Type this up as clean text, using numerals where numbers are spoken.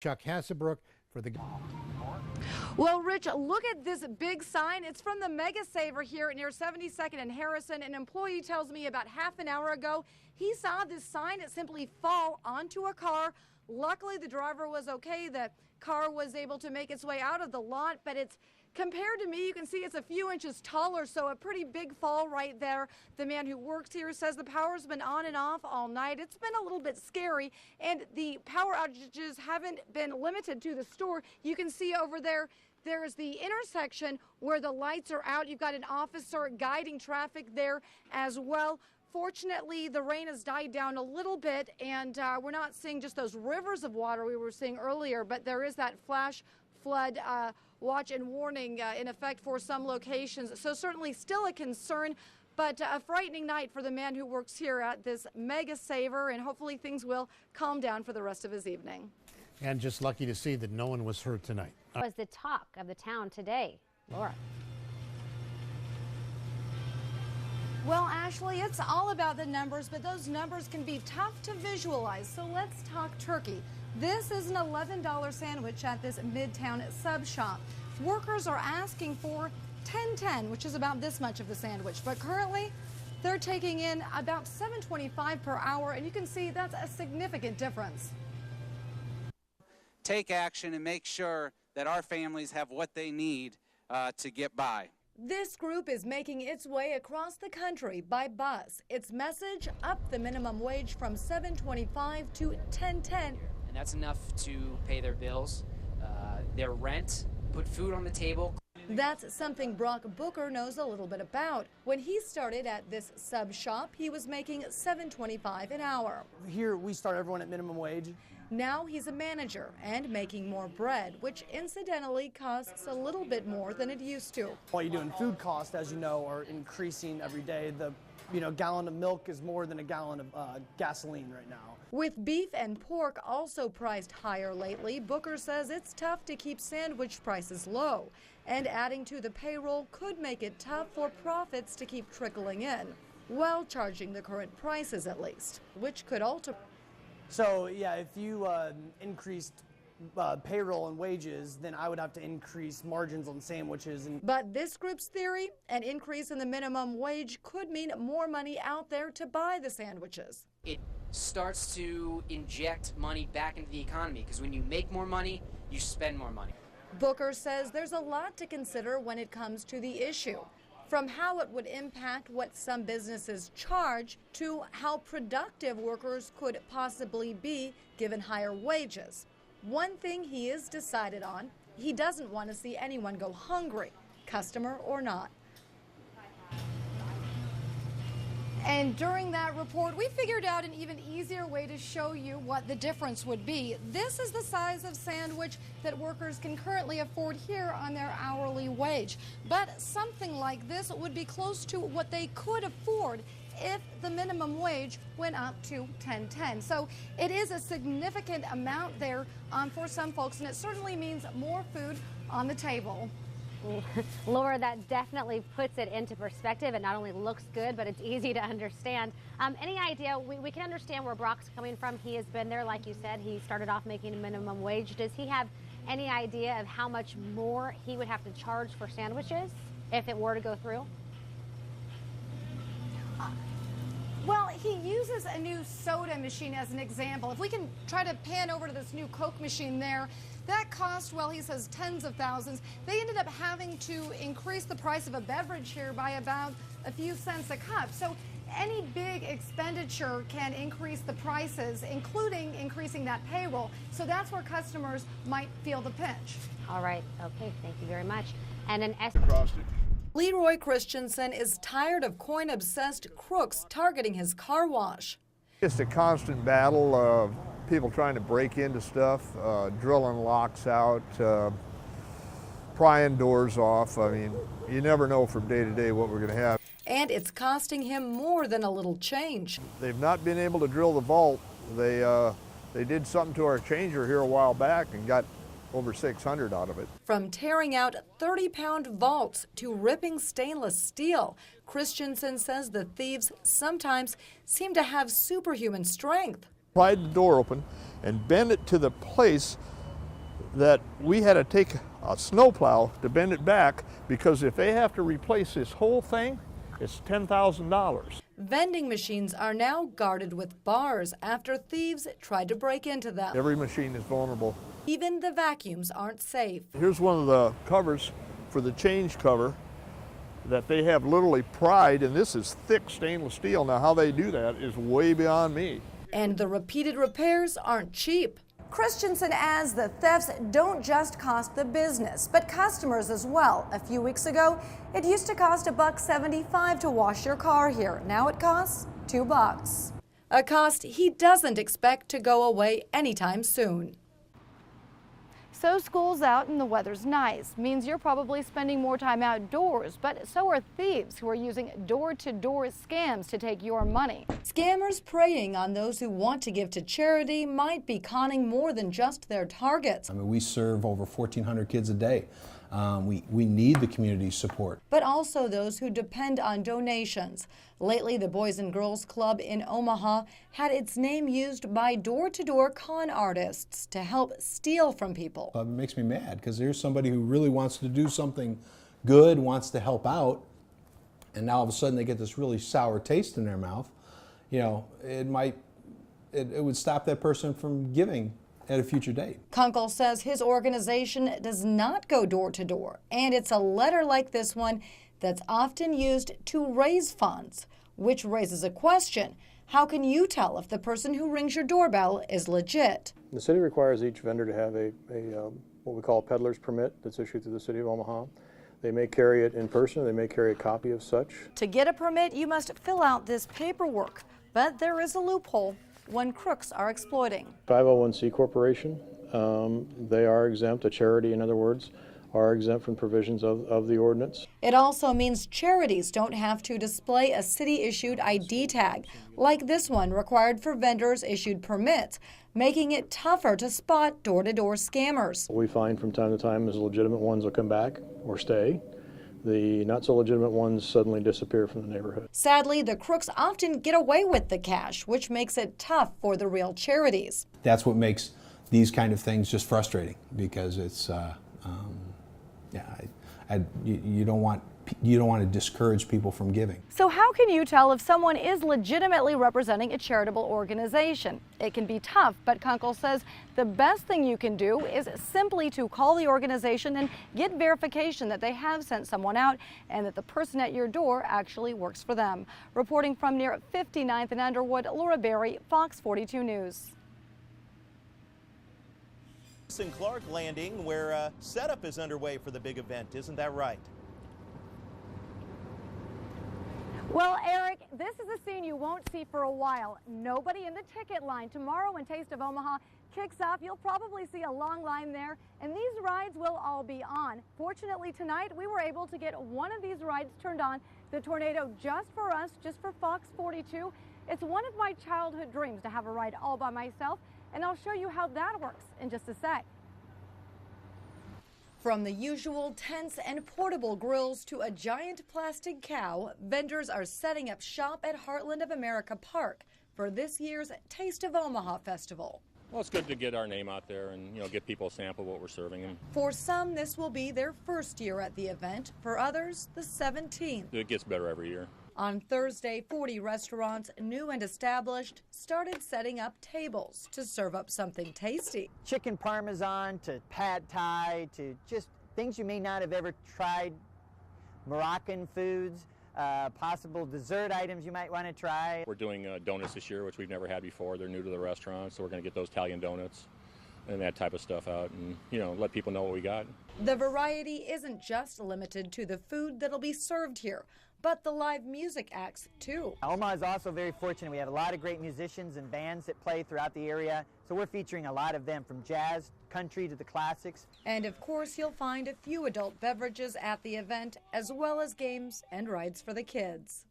Chuck Hassebrook for the... Well, Rich, look at this big sign. It's from the Mega Saver here near 72nd and Harrison. An employee tells me about half an hour ago he saw this sign simply fall onto a car. Luckily, the driver was okay. The car was able to make its way out of the lot, but it's compared to me, you can see it's a few inches taller, so a pretty big fall right there. The man who works here says the power's been on and off all night. It's been a little bit scary, and the power outages haven't been limited to the store. You can see over there, there's the intersection where the lights are out. You've got an officer guiding traffic there as well. Fortunately, the rain has died down a little bit, and we're not seeing just those rivers of water we were seeing earlier, but there is that flash flood watch and warning in effect for some locations. So certainly still a concern, but a frightening night for the man who works here at this Mega Saver, and hopefully things will calm down for the rest of his evening. And just lucky to see that no one was hurt tonight. Was the talk of the town today, Laura? Well, Ashley, it's all about the numbers, but those numbers can be tough to visualize. So let's talk turkey. This is an $11 sandwich at this Midtown sub shop. Workers are asking for $10.10, which is about this much of the sandwich, but currently they're taking in about $7.25 per hour, and you can see that's a significant difference. Take action and make sure that our families have what they need to get by. This group is making its way across the country by bus. Its message: up the minimum wage from $7.25 to $10.10. And that's enough to pay their bills, their rent, put food on the table. That's something Brock Booker knows a little bit about. When he started at this sub shop, he was making $7.25 an hour. Here we start everyone at minimum wage. Now he's a manager and making more bread, which incidentally costs a little bit more than it used to. While you're doing food costs, as you know, are increasing every day. The gallon of milk is more than a gallon of gasoline right now. With beef and pork also priced higher lately, Booker says it's tough to keep sandwich prices low, and adding to the payroll could make it tough for profits to keep trickling in, while charging the current prices at least, which could alter. So yeah, if you increased payroll and wages, then I would have to increase margins on sandwiches. But this group's theory, an increase in the minimum wage could mean more money out there to buy the sandwiches. It starts to inject money back into the economy, because when you make more money, you spend more money. Booker says there's a lot to consider when it comes to the issue, from how it would impact what some businesses charge to how productive workers could possibly be given higher wages. One thing he is decided on: he doesn't want to see anyone go hungry, customer or not. And during that report, we figured out an even easier way to show you what the difference would be. This is the size of sandwich that workers can currently afford here on their hourly wage. But something like this would be close to what they could afford if the minimum wage went up to $10.10. So it is a significant amount there for some folks, and it certainly means more food on the table. Laura, that definitely puts it into perspective. It not only looks good, but it's easy to understand. Any idea, we can understand where Brock's coming from. He has been there, like you said. He started off making a minimum wage. Does he have any idea of how much more he would have to charge for sandwiches if it were to go through? Well, he uses a new soda machine as an example. If we can try to pan over to this new Coke machine there, that cost, well, he says tens of thousands. They ended up having to increase the price of a beverage here by about a few cents a cup. So any big expenditure can increase the prices, including increasing that payroll. So that's where customers might feel the pinch. All right. Okay. Thank you very much. And an Leroy Christensen is tired of coin-obsessed crooks targeting his car wash. It's a constant battle of people trying to break into stuff, drilling locks out, prying doors off. I mean, you never know from day to day what we're going to have. And it's costing him more than a little change. They've not been able to drill the vault. They did something to our changer here a while back and got over 600 out of it. From tearing out 30-pound vaults to ripping stainless steel, Christensen says the thieves sometimes seem to have superhuman strength. Pried the door open and bent it to the place that we had to take a snowplow to bend it back, because if they have to replace this whole thing, it's $10,000. Vending machines are now guarded with bars after thieves tried to break into them. Every machine is vulnerable. Even the vacuums aren't safe. Here's one of the covers for the change cover that they have literally pried, and this is thick stainless steel. Now how they do that is way beyond me. And the repeated repairs aren't cheap. Christensen adds the thefts don't just cost the business, but customers as well. A few weeks ago, it used to cost $1.75 to wash your car here. Now it costs $2. A cost he doesn't expect to go away anytime soon. So school's out and the weather's nice. Means you're probably spending more time outdoors, but so are thieves who are using door-to-door scams to take your money. Scammers preying on those who want to give to charity might be conning more than just their targets. I mean, we serve over 1,400 kids a day. We need the community's support. But also those who depend on donations. Lately, the Boys and Girls Club in Omaha had its name used by door-to-door con artists to help steal from people. It makes me mad, because there's somebody who really wants to do something good, wants to help out, and now all of a sudden they get this really sour taste in their mouth. You know, it would stop that person from giving at a future date. Kunkel says his organization does not go door to door, and it's a letter like this one that's often used to raise funds, which raises a question. How can you tell if the person who rings your doorbell is legit? The city requires each vendor to have a what we call a peddler's permit that's issued through the city of Omaha. They may carry it in person, they may carry a copy of such. To get a permit, you must fill out this paperwork, but there is a loophole one crooks are exploiting. 501c corporation, they are exempt. A charity, in other words, are exempt from provisions of the ordinance. It also means charities don't have to display a city-issued ID tag, like this one required for vendors issued permits, making it tougher to spot door-to-door scammers. What we find from time to time is legitimate ones will come back or stay. The not-so-legitimate ones suddenly disappear from the neighborhood. Sadly, the crooks often get away with the cash, which makes it tough for the real charities. That's what makes these kind of things just frustrating, because it's, you don't want to discourage people from giving. So how can you tell if someone is legitimately representing a charitable organization? It can be tough, but Kunkel says the best thing you can do is simply to call the organization and get verification that they have sent someone out and that the person at your door actually works for them. Reporting from near 59th and Underwood, Laura Berry, Fox 42 News. Clark Landing, where setup is underway for the big event. Isn't that right? Well, Eric, this is a scene you won't see for a while. Nobody in the ticket line. Tomorrow when Taste of Omaha kicks off, you'll probably see a long line there, and these rides will all be on. Fortunately, tonight we were able to get one of these rides turned on, the Tornado, just for us, just for Fox 42. It's one of my childhood dreams to have a ride all by myself, and I'll show you how that works in just a sec. From the usual tents and portable grills to a giant plastic cow, vendors are setting up shop at Heartland of America Park for this year's Taste of Omaha Festival. Well, it's good to get our name out there and, get people a sample of what we're serving them. For some, this will be their first year at the event. For others, the 17th. It gets better every year. On Thursday, 40 restaurants, new and established, started setting up tables to serve up something tasty. Chicken parmesan to pad thai to just things you may not have ever tried, Moroccan foods, possible dessert items you might want to try. We're doing donuts this year, which we've never had before. They're new to the restaurant, so we're going to get those Italian donuts and that type of stuff out and, let people know what we got. The variety isn't just limited to the food that'll be served here, but the live music acts too. Omaha is also very fortunate. We have a lot of great musicians and bands that play throughout the area, so we're featuring a lot of them, from jazz, country to the classics. And of course, you'll find a few adult beverages at the event, as well as games and rides for the kids.